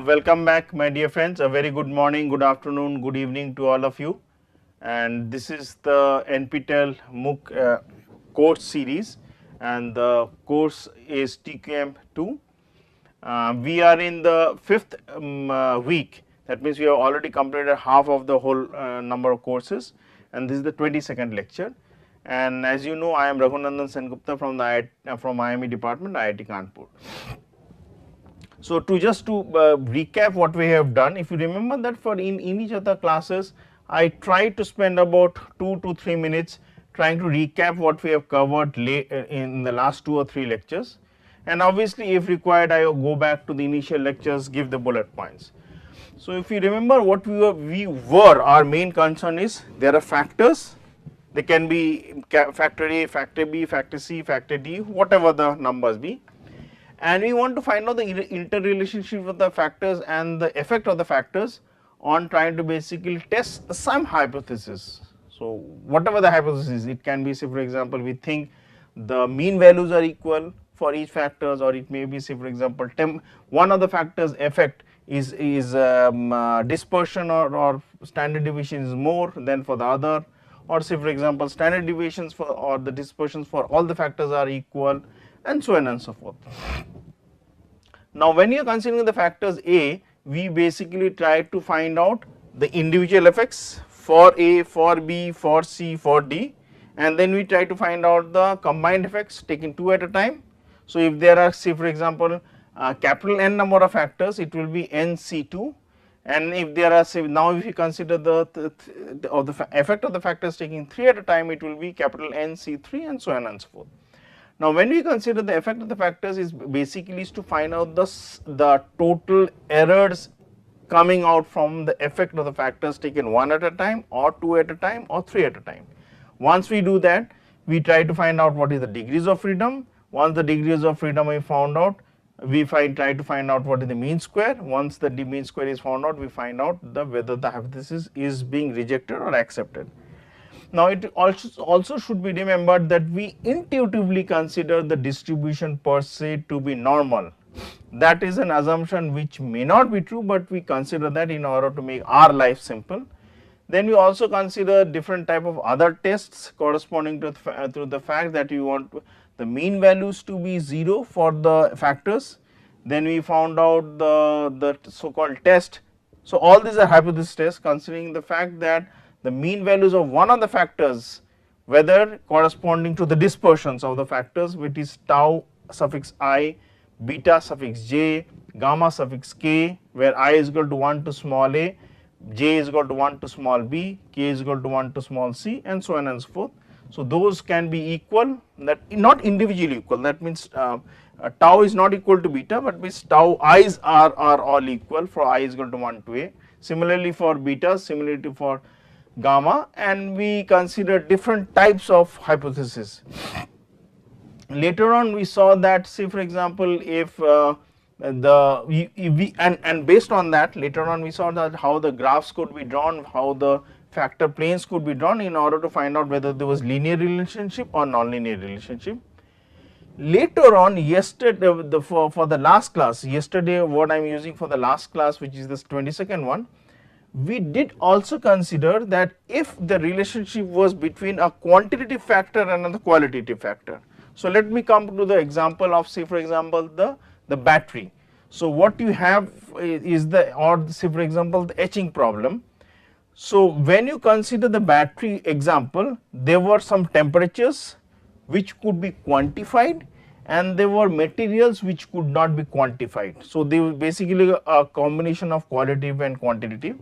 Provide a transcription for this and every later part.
Welcome back, my dear friends. A very good morning, good afternoon, good evening to all of you. And this is the NPTEL MOOC course series, and the course is TQM2. We are in the fifth week. That means we have already completed half of the whole number of courses, and this is the 22nd lecture. And as you know, I am Raghunandan Sengupta from the from IME department, IIT Kanpur. So, to recap what we have done, if you remember that for in each of the classes, I tried to spend about 2 to 3 minutes trying to recap what we have covered in the last 2 or 3 lectures, and obviously if required I go back to the initial lectures, give the bullet points. So, if you remember what we were our main concern is there are factors, they can be factor A, factor B, factor C, factor D, whatever the numbers be. And we want to find out the interrelationship of the factors and the effect of the factors on trying to basically test some hypothesis. So, whatever the hypothesis, it can be, say for example, we think the mean values are equal for each factors, or it may be, say for example, one of the factors effect is dispersion or standard deviation is more than for the other, or say for example standard deviations for or the dispersions for all the factors are equal, and so on and so forth. Now, when you are considering the factors A, we basically try to find out the individual effects for A, for B, for C, for D, and then we try to find out the combined effects taken 2 at a time. So, if there are, say for example, capital N number of factors, it will be NC2, and if there are, say now if you consider the effect of the factors taking 3 at a time, it will be capital NC3, and so on and so forth. Now, when we consider the effect of the factors is basically is to find out the total errors coming out from the effect of the factors taken 1 at a time, or 2 at a time, or 3 at a time. Once we do that, we try to find out what is the degrees of freedom. Once the degrees of freedom are found out, we try to find out what is the mean square. Once the mean square is found out, we find out whether the hypothesis is being rejected or accepted. Now, it also should be remembered that we intuitively consider the distribution per se to be normal. That is an assumption which may not be true, but we consider that in order to make our life simple. Then we also consider different type of other tests corresponding to the fact that you want the mean values to be 0 for the factors. Then we found out the so called test. So, all these are hypothesis tests considering the fact that the mean values of one of the factors, whether corresponding to the dispersions of the factors, which is tau suffix I, beta suffix j, gamma suffix k, where I is equal to 1 to small a, j is equal to 1 to small b, k is equal to 1 to small c, and so on and so forth. So, those can be equal, that not individually equal, that means tau is not equal to beta, but means tau i's are all equal for I is equal to 1 to a. Similarly, for beta, similarly for gamma, and we consider different types of hypotheses. Later on we saw that, say for example, if and based on that later on we saw that how the graphs could be drawn, how the factor planes could be drawn in order to find out whether there was linear relationship or non-linear relationship. Later on, yesterday for the last class, yesterday what I am using for the last class, which is this 22nd one, we did also consider that if the relationship was between a quantitative factor and a qualitative factor. So, let me come to the example of, say for example, the battery. So, what you have is say for example, the etching problem. So, when you consider the battery example, there were some temperatures which could be quantified, and there were materials which could not be quantified. So, they were basically a combination of qualitative and quantitative.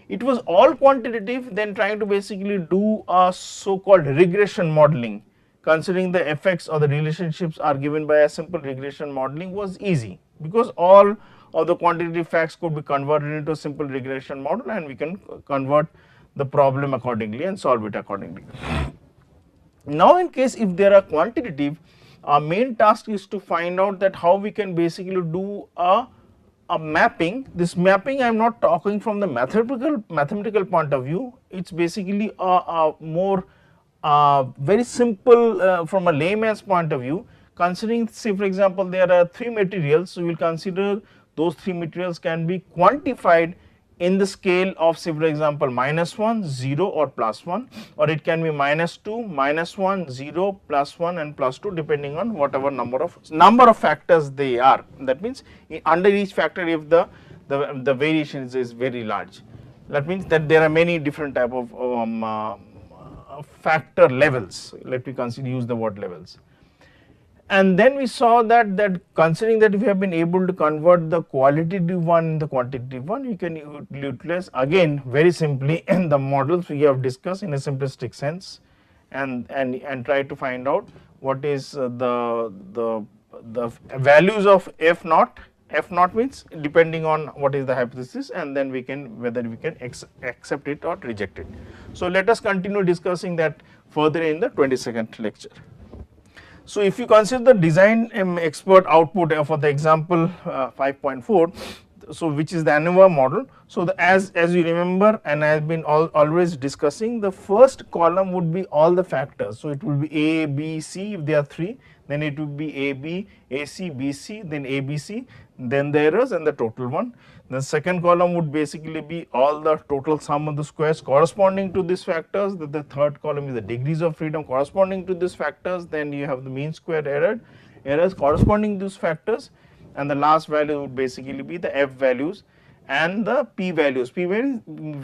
It was all quantitative, then trying to basically do a so called regression modeling, considering the effects or the relationships are given by a simple regression modeling was easy, because all of the quantitative facts could be converted into a simple regression model, and we can convert the problem accordingly and solve it accordingly. Now, in case if there are quantitative, our main task is to find out that how we can basically do a mapping. This mapping I am not talking from the mathematical point of view, it is basically a more very simple from a layman's point of view, considering, say for example, there are 3 materials. So, we will consider those 3 materials can be quantified in the scale of, say for example, -1, 0 or +1, or it can be -2, -1, 0, +1 and +2, depending on whatever number of factors they are. That means under each factor, if the variation is very large, that means that there are many different type of factor levels. Let me use the word levels. And then we saw that considering that we have been able to convert the qualitative one and the quantitative one, you can utilize again very simply in the models we have discussed in a simplistic sense, and try to find out what is the values of f naught. F naught means depending on what is the hypothesis, and then we can whether we can accept it or reject it. So let us continue discussing that further in the 22nd lecture. So if you consider the design expert output for the example 5.4, so which is the ANOVA model. So as you remember, and I have been always discussing, the first column would be all the factors. So it will be A, B, C if there are 3, then it will be A, B, A, C, B, C, then A, B, C, then the errors and the total one. The second column would basically be all the total sum of the squares corresponding to these factors. The third column is the degrees of freedom corresponding to these factors. Then you have the mean square errors corresponding to these factors, and the last value would basically be the f values and the p values. P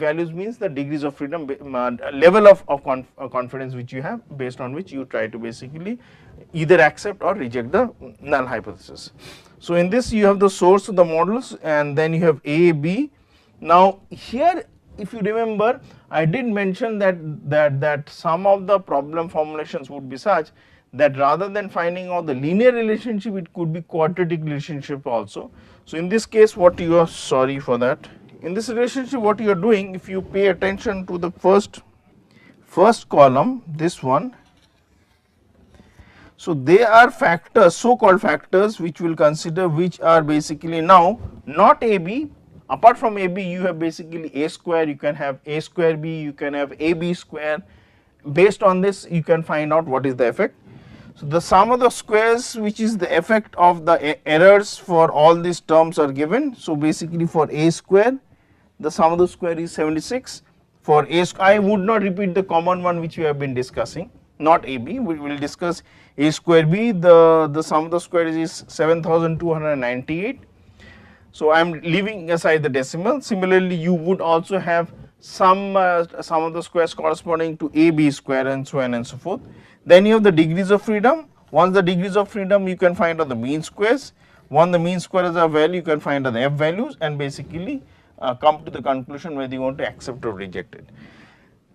values means the degrees of freedom, level of confidence which you have, based on which you try to basically either accept or reject the null hypothesis. So in this you have the source of the models, and then you have A, B. Now here, if you remember, I did mention that some of the problem formulations would be such that rather than finding out the linear relationship, it could be quadratic relationship also. So in this case, what you are, sorry for that, in this relationship what you are doing, if you pay attention to the first column, this one, so they are factors, so called factors, which we will consider, which are basically now not AB. Apart from AB, you have basically A square, you can have A square B, you can have AB square. Based on this, you can find out what is the effect. So the sum of the squares, which is the effect of the errors for all these terms, are given. So basically for A square, the sum of the square is 76. For A square, I would not repeat the common one which we have been discussing, not AB, we will discuss A square B, the sum of the squares is 7298. So I am leaving aside the decimal. Similarly, you would also have some of the squares corresponding to AB square, and so on and so forth. Then you have the degrees of freedom. Once the degrees of freedom, you can find out the mean squares. Once the mean squares are value, you can find out the f values, and basically come to the conclusion whether you want to accept or reject it.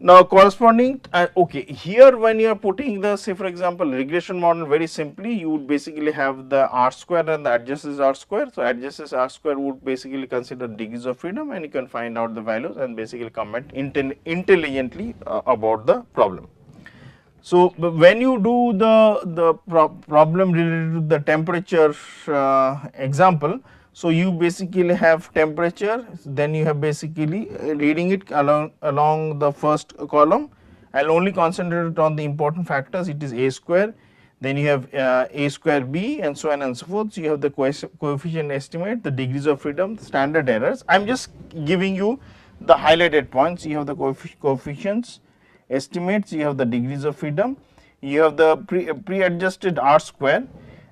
Now corresponding, okay, here when you are putting the, say for example, regression model, very simply you would basically have the r square and the adjacency r square. So adjacency r square would basically consider degrees of freedom, and you can find out the values and basically comment intelligently about the problem. So when you do the problem related to the temperature example, so you basically have temperature, then you have basically reading it along the first column. I will only concentrate on the important factors. It is A square, then you have A square B, and so on and so forth. So you have the coefficient estimate, the degrees of freedom, standard errors. I am just giving you the highlighted points. You have the coefficients, estimates, you have the degrees of freedom, you have the pre-adjusted r square,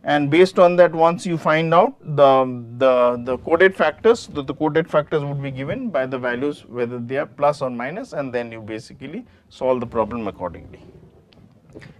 and based on that, once you find out the coded factors, the coded factors would be given by the values whether they are plus or minus, and then you basically solve the problem accordingly.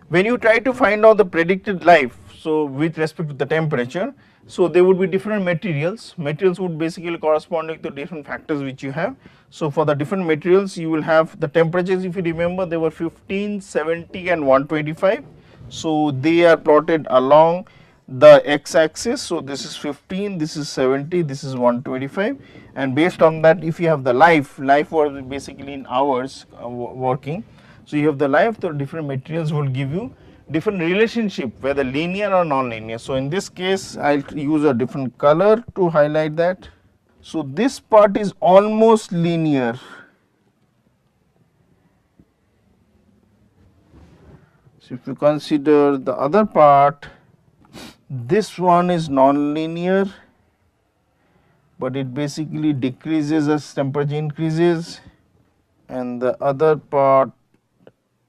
When you try to find out the predicted life, so with respect to the temperature, so there would be different materials. Materials would basically correspond to different factors which you have. So for the different materials, you will have the temperatures. If you remember, they were 15, 70 and 125. So they are plotted along the x axis. So this is 15, this is 70, this is 125, and based on that, if you have the life was basically in hours working. So you have the life, the different materials will give you different relationship, whether linear or non-linear. So in this case, I will use a different color to highlight that. So this part is almost linear. So if you consider the other part, this one is non-linear, but it basically decreases as temperature increases, and the other part,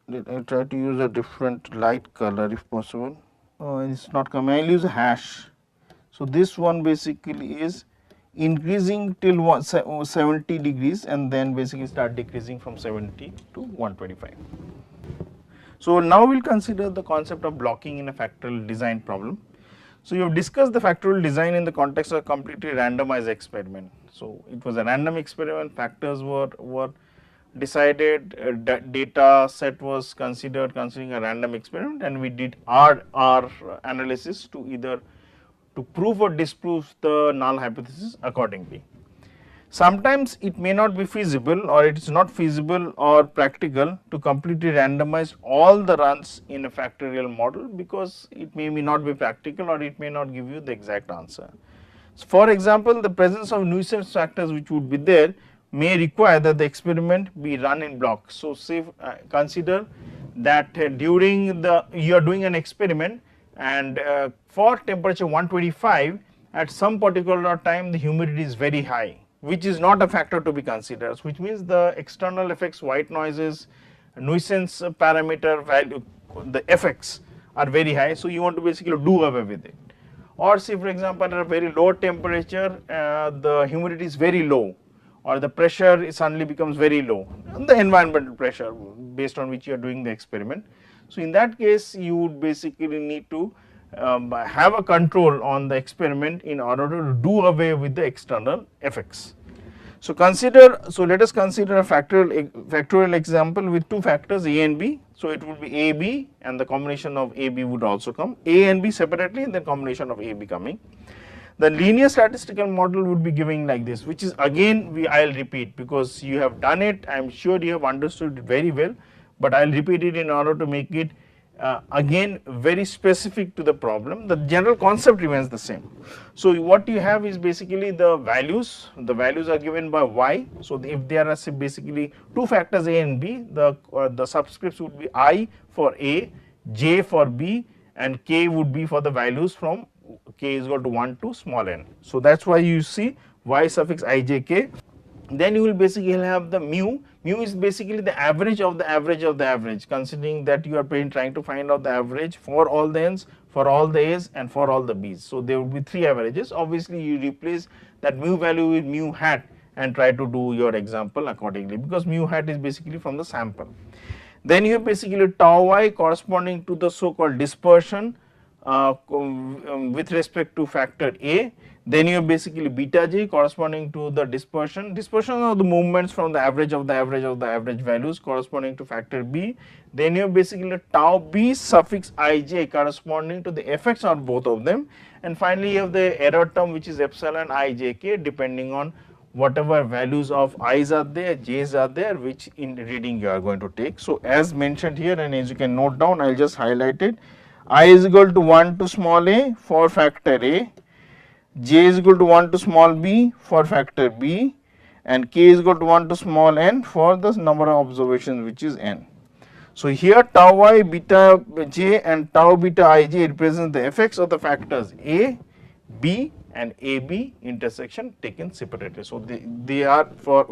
let I try to use a different light color if possible. Oh, it's not coming. I will use a hash. So this one basically is increasing till 70 degrees and then basically start decreasing from 70 to 125. So now we will consider the concept of blocking in a factorial design problem. So you have discussed the factorial design in the context of a completely randomized experiment. So it was a random experiment, factors were decided, data set was considered considering a random experiment, and we did our analysis to either to prove or disprove the null hypothesis accordingly. Sometimes it may not be feasible, or it is not feasible or practical to completely randomize all the runs in a factorial model, because it may not be practical or it may not give you the exact answer. So for example, the presence of nuisance factors which would be there may require that the experiment be run in blocks. So say consider that during the you are doing an experiment, and for temperature 125 at some particular time the humidity is very high, which is not a factor to be considered, which means the external effects, white noises, nuisance parameter value, the effects are very high, so you want to basically do away with it. Or say for example at a very low temperature the humidity is very low, or the pressure suddenly becomes very low, the environmental pressure based on which you are doing the experiment. So in that case you would basically need to have a control on the experiment in order to do away with the external effects. So let us consider a factorial example with two factors A and B. So it would be AB, and the combination of AB would also come, A and B separately and then combination of AB coming. The linear statistical model would be giving like this, which is again I will repeat because you have done it, I am sure you have understood it very well, but I will repeat it in order to make it again very specific to the problem. The general concept remains the same. So what you have is basically the values are given by y. So if there are basically two factors A and B, the subscripts would be I for A, J for B, and K would be for the values from K is equal to 1 to small n. So that is why you see y suffix I, J, K. Then you will basically have the mu. Mu is basically the average of the average of the average, considering that you are trying to find out the average for all the n's, for all the a's, and for all the b's. So there will be three averages. Obviously you replace that mu value with mu hat and try to do your example accordingly, because mu hat is basically from the sample. Then you have basically tau y corresponding to the so called dispersion with respect to factor A. Then you have basically beta j corresponding to the dispersion of the movements from the average of the average of the average values corresponding to factor B. Then you have basically tau b suffix ij corresponding to the effects on both of them, and finally you have the error term which is epsilon ijk depending on whatever values of i's are there, j's are there, which in reading you are going to take. So as mentioned here, and as you can note down, I will just highlight it. I is equal to 1 to small a for factor A, j is equal to 1 to small b for factor B, and k is equal to 1 to small n for the number of observations which is n. So here tau y, beta j and tau beta ij represent the effects of the factors A, B and AB intersection taken separately. So they are for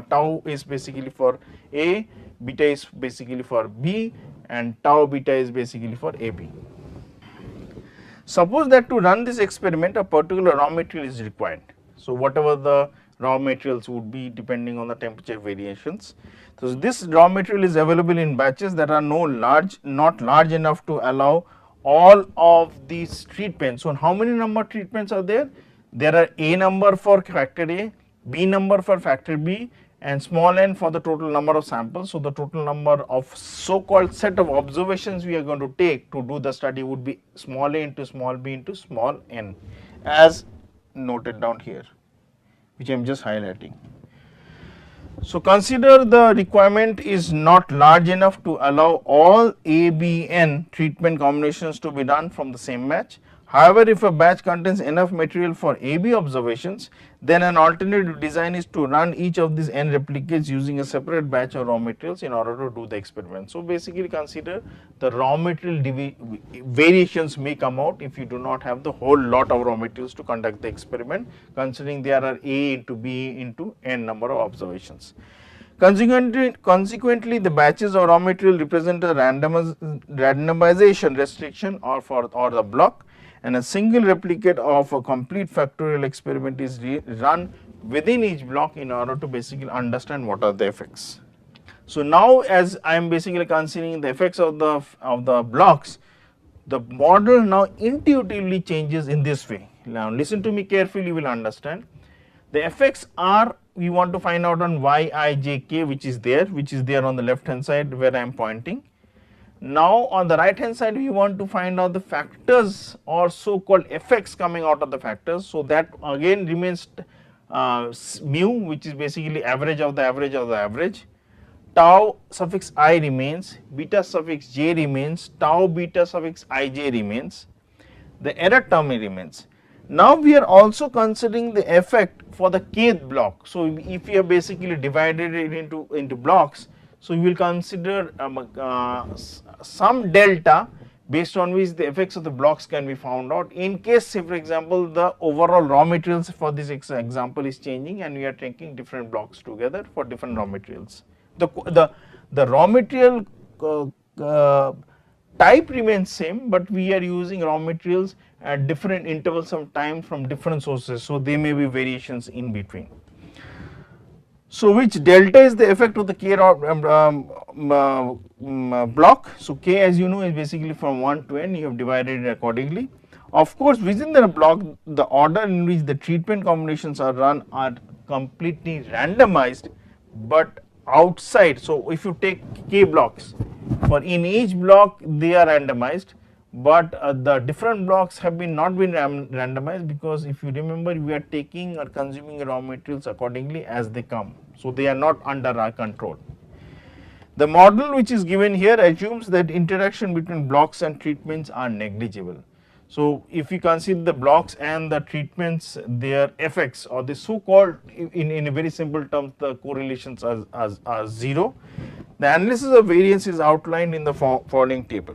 tau is basically for A, beta is basically for B, and tau beta is basically for AB. Suppose that to run this experiment a particular raw material is required. So whatever the raw materials would be depending on the temperature variations. So this raw material is available in batches that are not large enough to allow all of these treatments. So how many number of treatments are there? There are A number for factor A, B number for factor B, and small n for the total number of samples. So the total number of so called set of observations we are going to take to do the study would be small a into small b into small n, as noted down here, which I am just highlighting. So consider the requirement is not large enough to allow all A, B, N treatment combinations to be done from the same batch. However, if a batch contains enough material for AB observations, then an alternative design is to run each of these n replicates using a separate batch of raw materials in order to do the experiment. So basically consider the raw material variations may come out if you do not have the whole lot of raw materials to conduct the experiment, considering there are A into B into n number of observations. Consequently, the batches of raw material represent a randomization restriction or the block, and a single replicate of a complete factorial experiment is run within each block in order to basically understand what are the effects. So now, as I am basically considering the effects of the blocks, the model now intuitively changes in this way. Now listen to me carefully, you will understand. The effects are, we want to find out on Yij, which is there on the left hand side where I am pointing. Now on the right hand side, we want to find out the factors or so called effects coming out of the factors. So that again remains mu, which is basically average of the average of the average. Tau suffix I remains, beta suffix j remains, tau beta suffix ij remains, the error term remains. Now we are also considering the effect for the kth block. So if we have basically divided it into blocks, so we will consider some delta based on which the effects of the blocks can be found out. In case, say for example, the overall raw materials for this example is changing and we are taking different blocks together for different raw materials. The raw material type remains same, but we are using raw materials at different intervals of time from different sources, so there may be variations in between. So which delta is the effect of the k block? So k, as you know, is basically from 1 to n, you have divided it accordingly. Of course, within the block, the order in which the treatment combinations are run are completely randomized, but outside. So if you take k blocks, for in each block they are randomized, but the different blocks have not been randomized, because if you remember, we are taking or consuming raw materials accordingly as they come, so they are not under our control. The model which is given here assumes that interaction between blocks and treatments are negligible. So if you consider the blocks and the treatments, their effects, or the so called, in a very simple terms, the correlations are zero. The analysis of variance is outlined in the following table.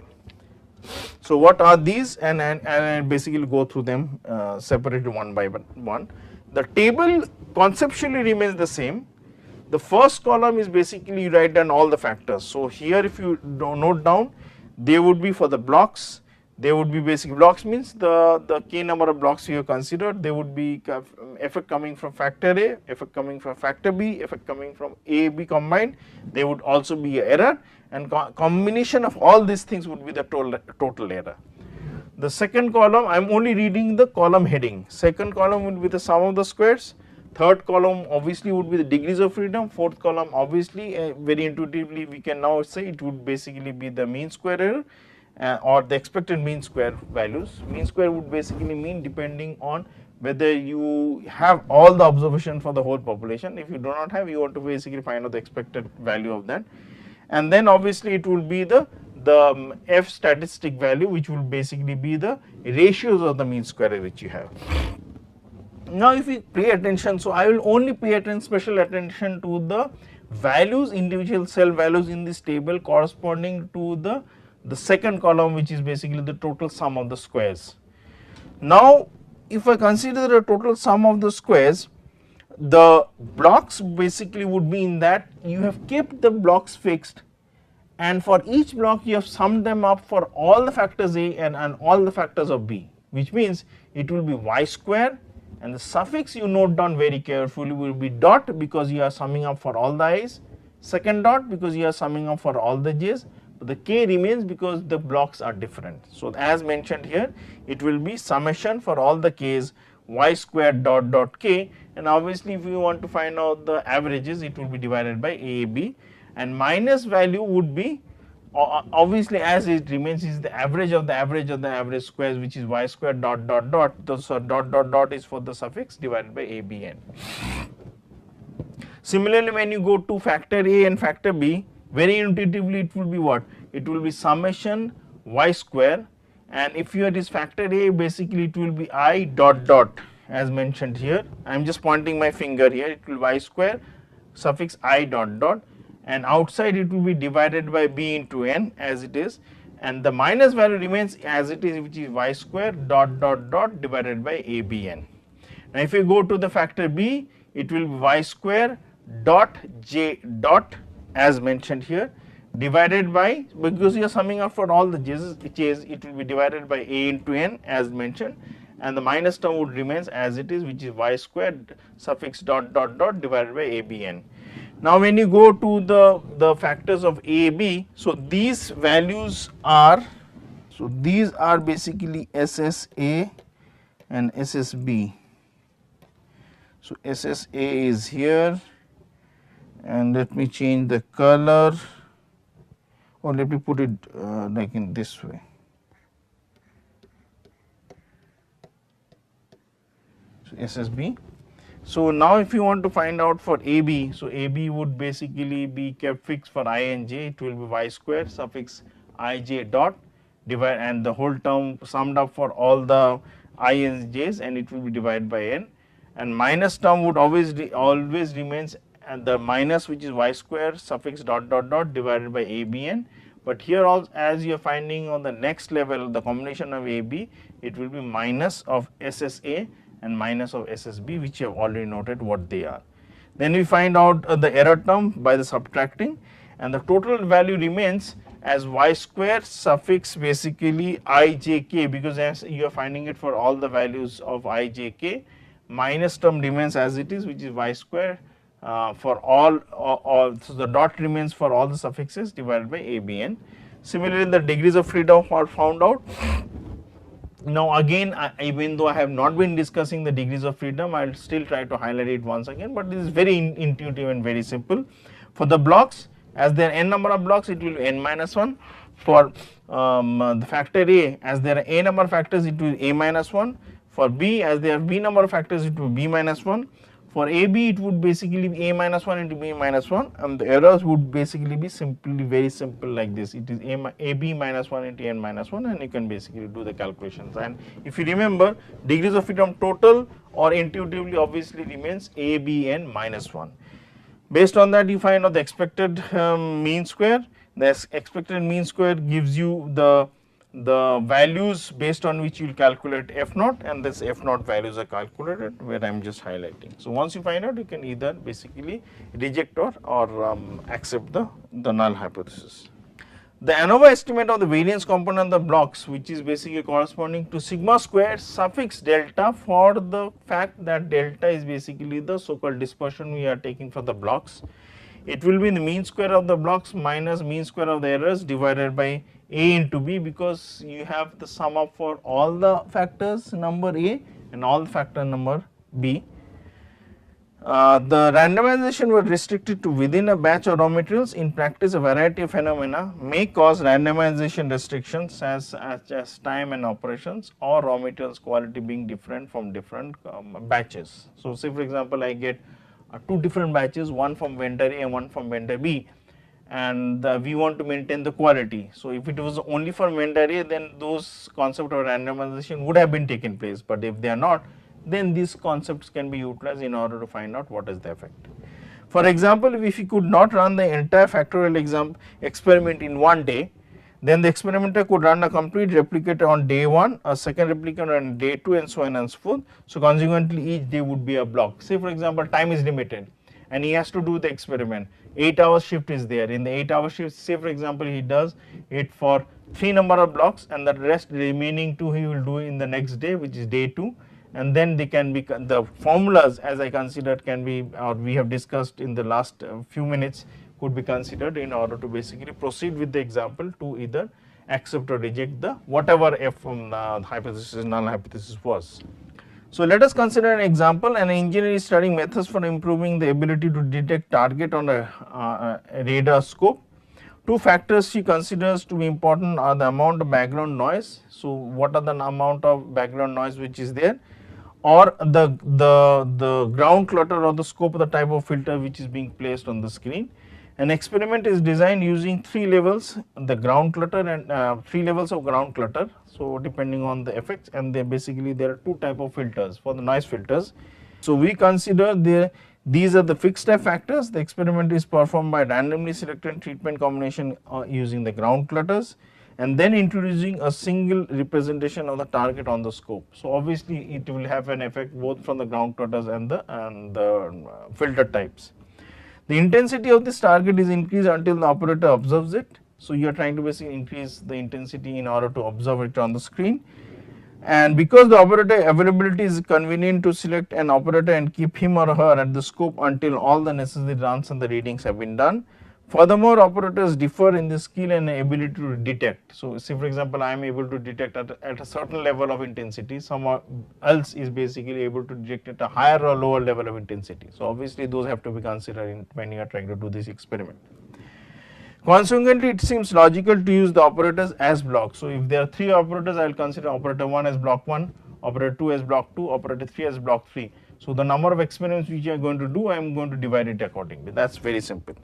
So what are these, and I basically go through them separated one by one. The table conceptually remains the same. The first column is basically you write down all the factors. So here if you note down, they would be for the blocks. They would be basic blocks means the k number of blocks you have considered. They would be effect coming from factor A, effect coming from factor B, effect coming from A, B combined. They would also be error, and combination of all these things would be the total error. The second column, I am only reading the column heading. Second column would be the sum of the squares. Third column obviously would be the degrees of freedom. Fourth column obviously very intuitively we can now say it would basically be the mean square error. Or the expected mean square values. Mean square would basically mean depending on whether you have all the observation for the whole population. If you do not have, you want to basically find out the expected value of that. And then obviously it will be the f statistic value, which will basically be the ratios of the mean square which you have. Now if you pay attention, so I will only pay special attention to the values, individual cell values in this table corresponding to the second column, which is basically the total sum of the squares. Now if I consider the total sum of the squares, the blocks basically would be in that you have kept the blocks fixed, and for each block you have summed them up for all the factors A and all the factors of B, which means it will be y square, and the suffix you note down very carefully will be dot, because you are summing up for all the i's, second dot because you are summing up for all the j's, but the k remains because the blocks are different. So as mentioned here, it will be summation for all the k's, y squared dot k, and obviously if you want to find out the averages, it will be divided by a, b, and minus value would be obviously as it remains is the average of the average of the average squares, which is y squared dot. So dot is for the suffix divided by a, b, n. Similarly, when you go to factor A and factor B, very intuitively it will be what? It will be summation y square and if here is factor A, basically it will be I dot dot as mentioned here. I am just pointing my finger here, it will be y square suffix I dot dot, and outside it will be divided by b into n as it is, and the minus value remains as it is, which is y square dot dot dot divided by abn. Now if you go to the factor b, it will be y square dot j dot as mentioned here, divided by, because you are summing up for all the j's, it will be divided by a into n as mentioned, and the minus term would remains as it is, which is y squared suffix dot dot dot divided by abn. Now when you go to the factors of a, b, so these values are, so these are basically SSA and SSB. So SSA is here, and let me change the color, or let me put it like in this way. So SSB. So now if you want to find out for AB, so AB would basically be kept fixed for I and j, it will be y square suffix ij dot divide, and the whole term summed up for all the I and j's, and it will be divided by n, and minus term would always remains, and the minus, which is y square suffix dot dot dot divided by abn. But here also, as you are finding on the next level, the combination of AB, it will be minus of SSA and minus of SSB, which you have already noted what they are. Then we find out the error term by the subtracting, and the total value remains as y square suffix basically ijk, because as you are finding it for all the values of ijk, minus term remains as it is, which is y square for all, so the dot remains for all the suffixes divided by abn. Similarly, the degrees of freedom are found out. Now again, even though I have not been discussing the degrees of freedom, I will still try to highlight it once again, but this is very intuitive and very simple. For the blocks, as there are n number of blocks, it will be n minus 1. For the factor A, as there are a number of factors, it will be a minus 1. For B, as there are b number of factors, it will be b minus 1. For AB, it would basically be a minus 1 into b minus 1, and the errors would basically be simply very simple like this. It is AB minus 1 into n minus 1, and you can basically do the calculations. And if you remember, degrees of freedom total or intuitively obviously remains ABN minus 1. Based on that, you find out the expected mean square. The expected mean square gives you the values based on which you will calculate f naught, and this f naught values are calculated where I am just highlighting. So once you find out, you can either basically reject or accept the null hypothesis. The ANOVA estimate of the variance component of the blocks, which is basically corresponding to sigma square suffix delta, for the fact that delta is basically the so called dispersion we are taking for the blocks. It will be the mean square of the blocks minus mean square of the errors divided by a into b, because you have the sum up for all the factors number a and all the factor number b. The randomization was restricted to within a batch of raw materials. In practice, a variety of phenomena may cause randomization restrictions, such as time and operations, or raw materials quality being different from different batches. So say for example, I get two different batches, one from vendor A and one from vendor B, and we want to maintain the quality. So if it was only for vendor A, then those concept of randomization would have been taken place, but if they are not, then these concepts can be utilized in order to find out what is the effect. For example, if you could not run the entire factorial experiment in one day, then the experimenter could run a complete replicator on day 1, a second replicator on day 2, and so on and so forth. So consequently, each day would be a block. Say for example, time is limited and he has to do the experiment. 8-hour shift is there. In the 8-hour shift, say for example, he does it for 3 number of blocks, and the rest remaining 2 he will do in the next day, which is day 2. And then they can be, the formulas as I considered can be, or we have discussed in the last few minutes, could be considered in order to basically proceed with the example to either accept or reject the whatever f from the hypothesis, null hypothesis was. So let us consider an example. An engineer is studying methods for improving the ability to detect target on a radar scope. Two factors she considers to be important are the amount of background noise. So what are the amount of background noise which is there, or the ground clutter or the scope of the type of filter which is being placed on the screen. An experiment is designed using 3 levels, the ground clutter and 3 levels of ground clutter. So, depending on the effects, and they basically there are 2 type of filters for the noise filters. So, we consider these are the fixed type factors. The experiment is performed by randomly selected treatment combination using the ground clutters, and then introducing a single representation of the target on the scope. So, obviously, it will have an effect both from the ground clutters and the filter types. The intensity of this target is increased until the operator observes it. So, you are trying to basically increase the intensity in order to observe it on the screen. And because the operator availability is convenient to select an operator and keep him or her at the scope until all the necessary runs and the readings have been done. Furthermore, operators differ in the skill and ability to detect. So, say for example, I am able to detect at a certain level of intensity, someone else is basically able to detect at a higher or lower level of intensity. So, obviously, those have to be considered when you are trying to do this experiment. Consequently, it seems logical to use the operators as blocks. So, if there are 3 operators, I will consider operator 1 as block 1, operator 2 as block 2, operator 3 as block 3. So, the number of experiments which you are going to do, I am going to divide it accordingly. That is very simple.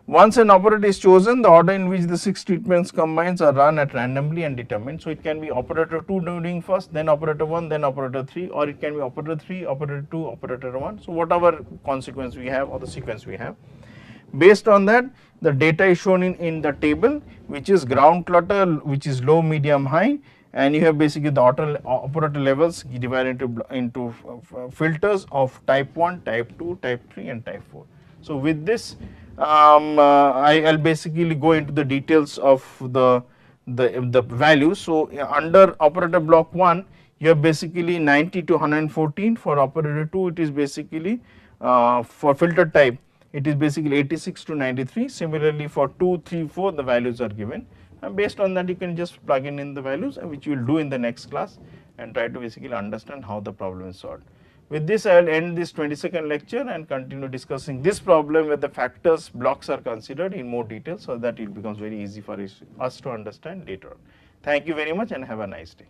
Once an operator is chosen, the order in which the 6 treatments combines are run at randomly and determined. So, it can be operator 2 doing first, then operator 1, then operator 3, or it can be operator 3, operator 2, operator 1. So, whatever consequence we have or the sequence we have. Based on that, the data is shown in the table, which is ground clutter, which is low, medium, high, and you have basically the operator levels divided into filters of type 1, type 2, type 3 and type 4. So, with this I will basically go into the details of the values. So, under operator block 1 you have basically 90 to 114, for operator 2 it is basically for filter type it is basically 86 to 93. Similarly, for 2, 3, 4 the values are given, and based on that you can just plug in the values, which you will do in the next class, and try to basically understand how the problem is solved. With this I will end this 20-second lecture and continue discussing this problem where the factors blocks are considered in more detail, so that it becomes very easy for us to understand later on. Thank you very much and have a nice day.